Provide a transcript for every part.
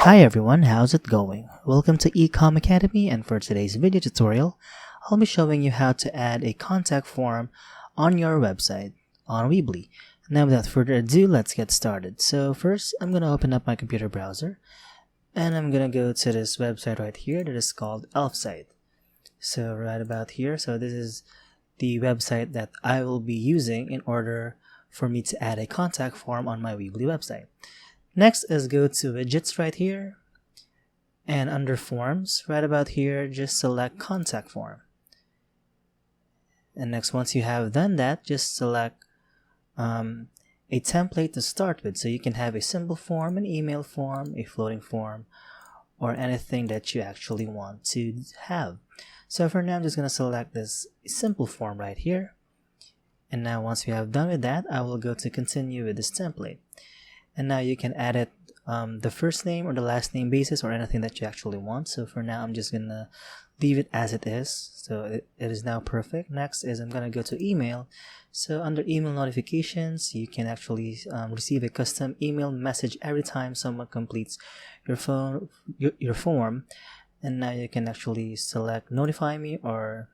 Hi everyone, how's it going? Welcome to Ecom Academy, and for today's video tutorial, I'll be showing you how to add a contact form on your website on Weebly. Now without further ado, let's get started. So first, I'm going to open up my computer browser and I'm going to go to this website right here that is called Elfsite. So right about here, so this is the website that I will be using in order for me to add a contact form on my Weebly website. Next is go to widgets right here, and under forms right about here just select contact form. And next, once you have done that, just select a template to start with, so you can have a simple form, an email form, a floating form, or anything that you actually want to have. So for now I'm just going to select this simple form right here, and now once we have done with that, I will go to continue with this template. And now you can add it the first name or the last name basis or anything that you actually want. So for now I'm just gonna leave it as it is, so it is now perfect. Next is I'm gonna go to email. So under email notifications, you can actually receive a custom email message every time someone completes your form. And now you can actually select notify me, or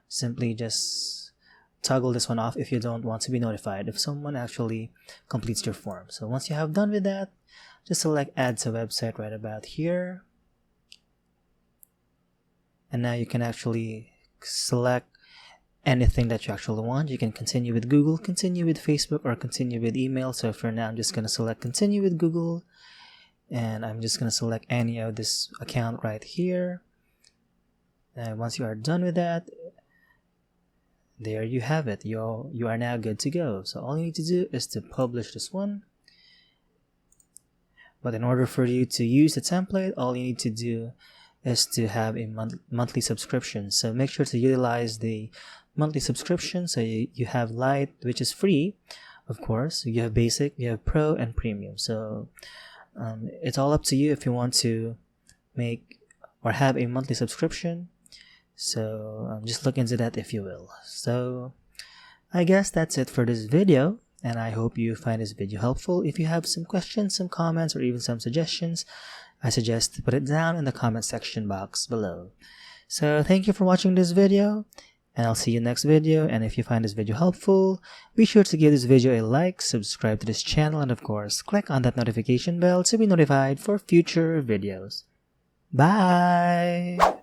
simply just toggle this one off if you don't want to be notified if someone actually completes your form. So once you have done with that, just select add to website right about here, and now you can actually select anything that you actually want. You can continue with Google, continue with Facebook, or continue with email. So for now I'm just going to select continue with Google, and I'm just going to select any of this account right here. And once you are done with that, there you have it. You are now good to go. So all you need to do is to publish this one. But in order for you to use the template, all you need to do is to have a monthly subscription. So make sure to utilize the monthly subscription. So you have Lite, which is free, of course. You have Basic, you have Pro, and Premium. So it's all up to you if you want to make or have a monthly subscription. So just look into that if you will. So I guess that's it for this video, and I hope you find this video helpful. If you have some questions, some comments, or even some suggestions, I suggest to put it down in the comment section box below. So thank you for watching this video, and I'll see you next video. And if you find this video helpful, be sure to give this video a like, subscribe to this channel, and of course click on that notification bell to be notified for future videos. Bye!